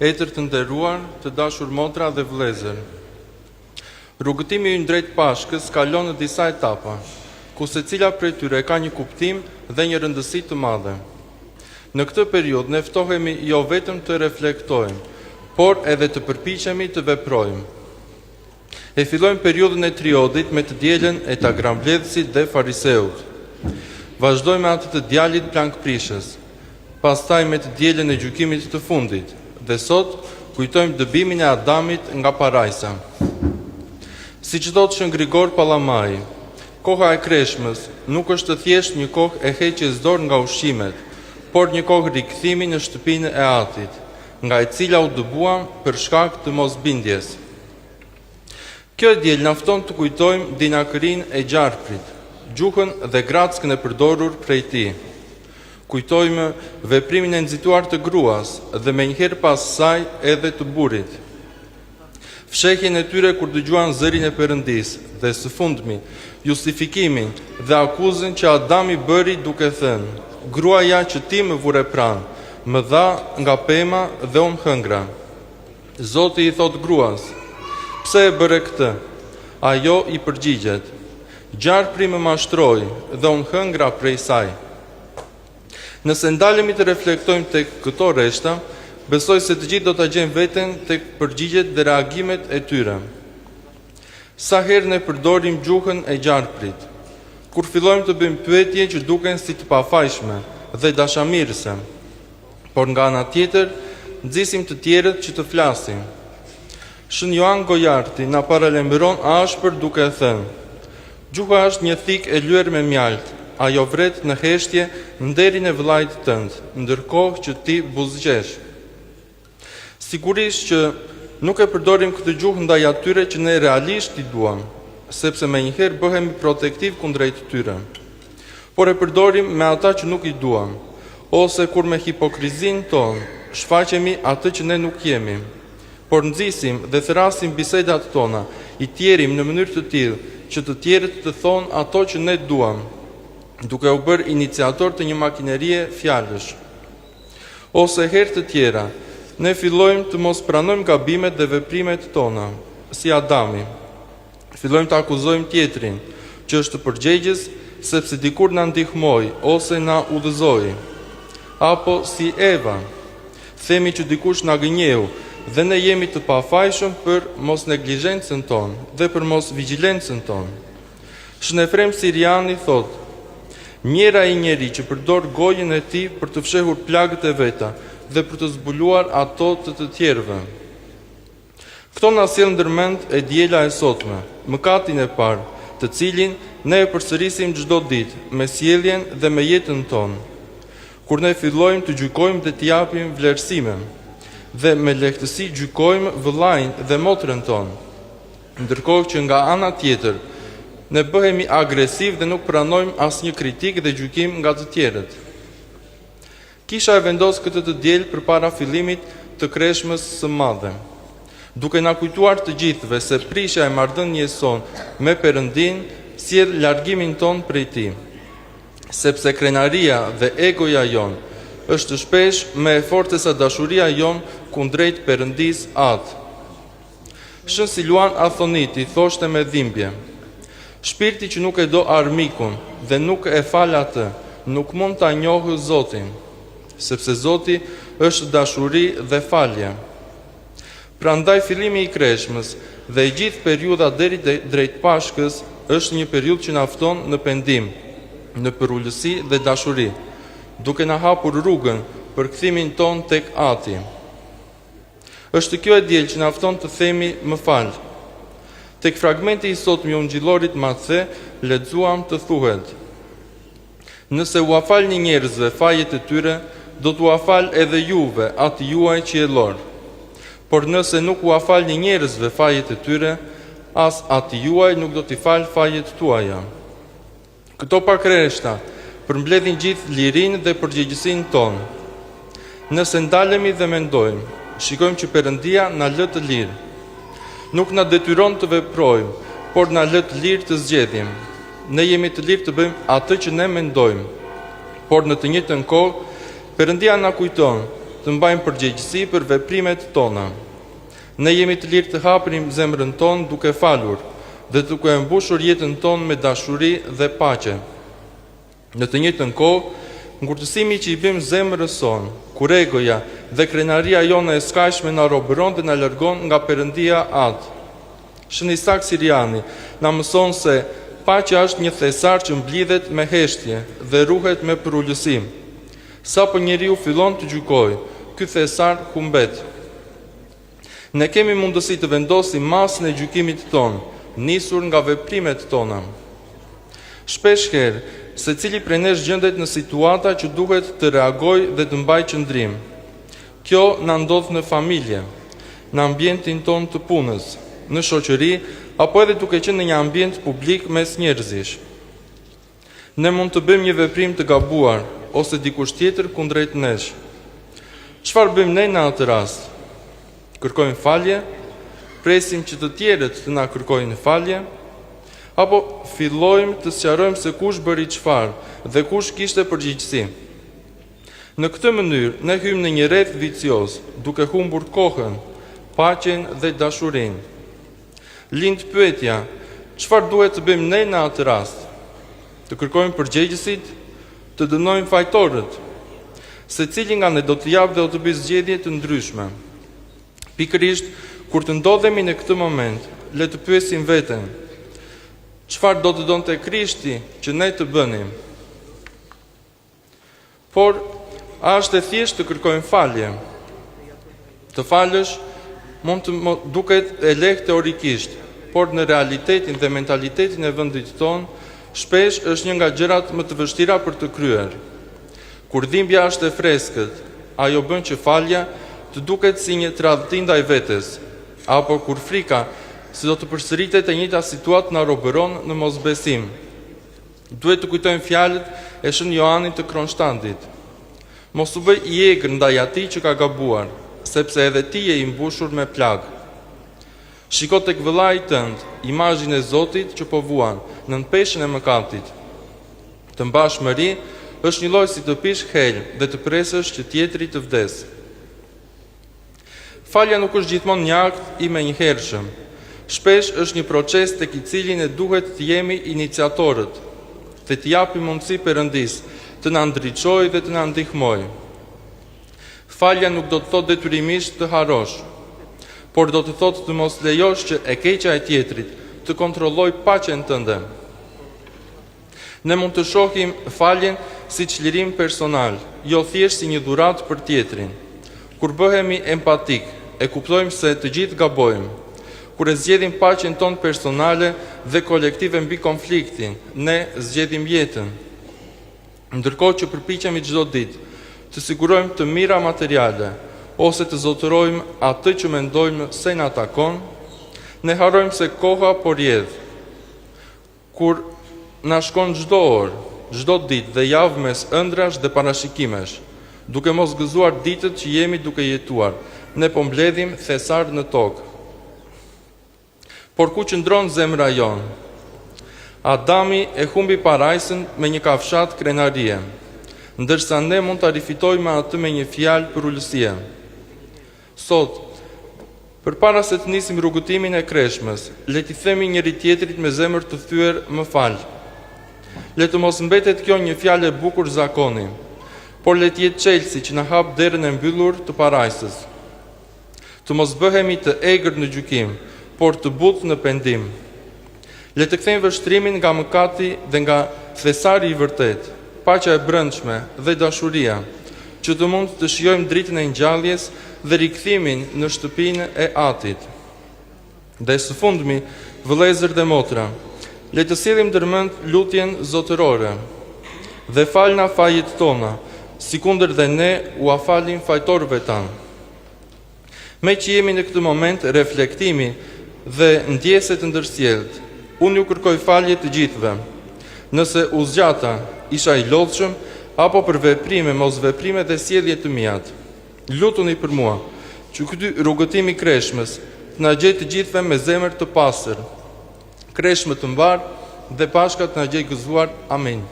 etër të nderuar, të dashur motra dhe vëllezër. Rrugëtimi ynë drejt Pashkës kalon në disa etapa, ku secila prej tyre ka një kuptim dhe një rëndësi të madhe. Në këtë periudhë ne ftohemi jo vetëm të reflektojmë, por edhe të përpiqemi të veprojmë. E fillojmë periudhën e triodit me të dielën e ta grambledhësit dhe fariseut. Vazhdojmë me atë të djalit plankprishës, pastaj me të dielën e gjykimit të fundit, dhe sot kujtojmë dëbimin e Adamit nga parajsa. Siç thotë Shën Grigor Pallamai, koha e kreshmës nuk është thjesht një kohë e heqjes dorë nga ushqimet, por një kohë rikthimi në shtëpinë e Atit, nga e cila u dëbuam për shkak të mosbindjes. Kjo diel na fton të kujtojmë dinakërinë e gjarprit, gjuhën dhe grackën e përdorur prej tij. Kujtojmë veprimin e nxituar të gruas dhe menjëherë pas saj edhe të burrit. Fshehjen e tyre kur dëgjuan zërin e Perëndisë dhe së fundmi justifikimin dhe akuzën që Adami bëri duke thënë: "Gruaja që ti më vure pranë, më dha nga pema dhe unë hëngra." Zoti i thot gruas: "Pse e bëre këtë?" Ajo i përgjigjet: "Gjarpri më mashtroi dhe unë hëngra prej saj." Nëse ndalemi të reflektojmë tek këto rreshta, besoj se të gjithë do ta gjejmë veten tek përgjigjet dhe reagimet e tyre. Sa herë ne përdorim gjuhën e gjarprit, kur fillojmë të bëjmë pyetje që duken si të pafajshme dhe dashamirëse, por nga ana tjetër nxisim të tjerët që të flasin. Shën Joan Gojarti na paralajmëron ashpër duke thënë: "Gjuha është një thikë e lyer me mjalt, ajo vret në heshtje nderin e vëllait tënd, ndërkohë që ti buzëqesh." Sigurisht që nuk e përdorim këtë gjuhë ndaj atyre që ne realisht i duam, sepse menjëherë bëhemi protektiv kundrejt tyre. Por e përdorim me ata që nuk i duam, ose kur me hipokrizin tonë shfaqemi atë që ne nuk jemi. Por nxisim dhe thrasim bisedat tona, i tjerim në mënyrë të tillë që të tjerët të thonë ato që ne duam, duke u bërë iniciator të një makinerie fjalësh. Ose herë të tjera, ne fillojmë të mos pranojmë gabimet dhe veprimet tona, si Adami. Fillojmë të akuzojmë tjetrin, që është përgjegjës sepse dikur na ndihmoi ose na udhëzoi. Apo si Eva, themi që dikush na gënjeu dhe ne jemi të pafajshëm për mos neglizhencën tonë dhe për mos vigjilencën tonë. Shënefrem Siriani thotë: "Mjera i njeri që përdor gojën e tij për të fshehur plagët e veta dhe për të zbuluar ato të tjerëve." Këto na sjell ndërmend e diela e sotme, mëkatin e parë, të cilin ne e përsërisim çdo ditë me sjelljen dhe me jetën tonë. Kur ne fillojmë të gjykojmë dhe të japim vlerësime, dhe me lehtësi gjykojmë vëllain dhe motrën tonë, ndërkohë që nga ana tjetër ne bëhemi agresiv dhe nuk pranojmë asnjë kritikë dhe gjykim nga të tjerët. Kisha e vendos këtë të diel përpara fillimit të kreshmës së madhe, duke na kujtuar të gjithëve se prishja e marrëdhënies son me Perëndin sjell largimin ton prej tij, sepse krenaria dhe egoja jon është shpesh më e fortë se dashuria jon kundrejt Perëndis Atë. Shën Siluan Athoniti thoshte me dhimbje: "Shpirti që nuk e do armikun dhe nuk e fal atë, nuk mund ta njohë Zotin, sepse Zoti është dashuri dhe falje." Prandaj fillimi i kreshmës dhe e gjithë periudha deri drejt Pashkës është një periudhë që na fton në pendim, në përullësi dhe dashuri, duke na hapur rrugën për kthimin ton tek Ati. Është kjo e diel që na fton të themi më fal. Tek fragmenti i sotëm i Ungjillorit Mathe lexuam të thuhet: "Nëse u afalni njerëzve fajet e tyre, do t'u afal edhe juve atë juaj qiellor. Por nëse nuk u afalni njerëzve fajet e tyre, as atë juaj nuk do t'i fal fajet tuaja." Këto pak rreshta përmbledhin gjithë lirinë dhe përgjegjësinë tonë. Nëse ndalemi dhe mendojmë, shikojmë që Perëndia na lë të lirë. Nuk na detyron të veprojmë, por na lë të lirë të zgjedhim. Ne jemi të lirë të bëjmë atë që ne mendojmë. Por në të njëjtën kohë, Perëndia na kujton të mbajmë përgjegjësi për veprimet tona. Ne jemi të lirë të haprim zemrën tonë duke falur dhe duke mbushur jetën tonë me dashuri dhe paqe. Në të njëjtën kohë, ngurtësimi që i bëjmë zemrës sonë, kur egoja dhe krenaria jone e skajshme na robëron dhe na largon nga Perëndia atë. Shën Isak Siriani na mëson se paqja është një thesar që mblidhet me heshtje dhe ruhet me përullësim. Sa për njeriu fillon të gjykojë, ky thesar humbet. Ne kemi mundësi të vendosim masën e gjykimit tonë, nisur nga veprimet tona. Shpesh herë, secili prej nesh gjendet në situata që duhet të reagojë dhe të mbajë qëndrim. Kjo na ndodh në familje, në ambientin ton të punës, në shoqëri, apo edhe duke qenë në një ambient publik mes njerëzish. Ne mund të bëjmë një veprim të gabuar, ose dikush tjetër kundrejt nesh. Çfarë bëjmë ne në atë rast? Kërkojmë falje, presim që të tjerët të na kërkojnë falje, apo fillojmë të sqarojmë se kush bëri çfarë dhe kush kishte përgjegjësi. Në këtë mënyrë, ne hymë në një rreth vicioz, duke humbur kohën, paqen dhe dashurinë. Lind pyetja, çfarë duhet të bëjmë ne në atë rast? Të kërkojmë përgjegjësit, të dënojmë fajtorët. Secili nga ne do të japë dhe do të bëjë zgjedhje të ndryshme. Pikërisht, kur të ndodhemi në këtë moment, le të pyesim veten, çfarë do të donte Krishti që ne të bënim? Por, a është e thjeshtë të kërkojmë falje? Të falësh mund të duket e lehtë teorikisht, por në realitetin dhe mentalitetin e vendit tonë, shpesh është një nga gjërat më të vështira për të kryer. Kur dhimbja është e freskët, ajo bën që falja të duket si një tradhti ndaj vetes, apo kur frika se do të përsëritet e njëjta situatë na robëron në mosbesim. Duhet të kujtojmë fjalët e Shën Joanit të Kronshtantit. Mos u bëj i egër ndaj atij që ka gabuar, sepse edhe ti je i mbushur me plagë. Shiko tek vëllai tënd, imazhin e Zotit që po vuan nën peshën e mëkatit. Të mbash mëri është një lloj si të pish helm dhe të presësh që tjetri të vdes. Falja nuk është gjithmonë një akt i menjëhershëm. Shpesh është një proces tek i cilin e duhet të jemi iniciatorët, dhe të japim mundësi Perëndis të na ndriçojë dhe të na ndihmojë. Falja nuk do të thotë detyrimisht të harrosh, por do të thotë të mos lejosh që e keqja e tjetrit të kontrollojë paqen tënde. Ne mund të shohim faljen si çlirim personal, jo thjesht si një dhuratë për tjetrin. Kur bëhemi empatik, e kuptojmë se të gjithë gabojmë. Kur e zgjedhim paqen tonë personale dhe kolektive mbi konfliktin, ne zgjedhim jetën. Ndërkohë që përpiqemi çdo ditë të sigurojmë të mira materiale ose të zotërojmë atë që mendojmë se na takon, ne harrojmë se koha po rjedh. Kur na shkon çdo orë, çdo ditë dhe javë mes ëndrash dhe parashikimesh, duke mos gëzuar ditët që jemi duke jetuar, ne po mbledhim thesar në tokë. Por ku qëndron zemra jonë? Adami e humbi parajsën me një kafshat krenarie, ndërsa ne mund të rifitojmë atë me një fjalë për ullësie. Sot, përpara se të nisim rrugëtimin e kreshmës, le t'i themi njëri tjetrit me zemër të thyer më fal. Le të mos mbetet kjo një fjalë e bukur zakoni, por le të jetë çelësi që na hap derën e mbyllur të parajsës. Të mos bëhemi të egër në gjykim, por të butë në pendim. Le të kthejmë vështrimin nga mëkati dhe nga thesari i vërtet, paqja e brendshme dhe dashuria, që të mund të shijojmë dritën e ngjalljes dhe rikthimin në shtëpinë e Atit. Dhe së fundmi, vëllezër dhe motra, le të sillim ndërmend lutjen zotërore. Dhe falna fajet tona, sikundër dhe ne u afalim fajtorëve tanë. Me që jemi në këtë moment reflektimi dhe ndjese të ndërsjellët, unë ju kërkoj falje të gjithëve. Nëse u zgjata, isha i lodhshëm, apo për veprime, mos veprime dhe sjellje të mijat. Lutuni për mua, që ky rrugëtim i kreshmës të na gjejë të gjithëve me zemër të pastër, kreshmë të mbar dhe pashka të na gjejë gëzuar. Amen.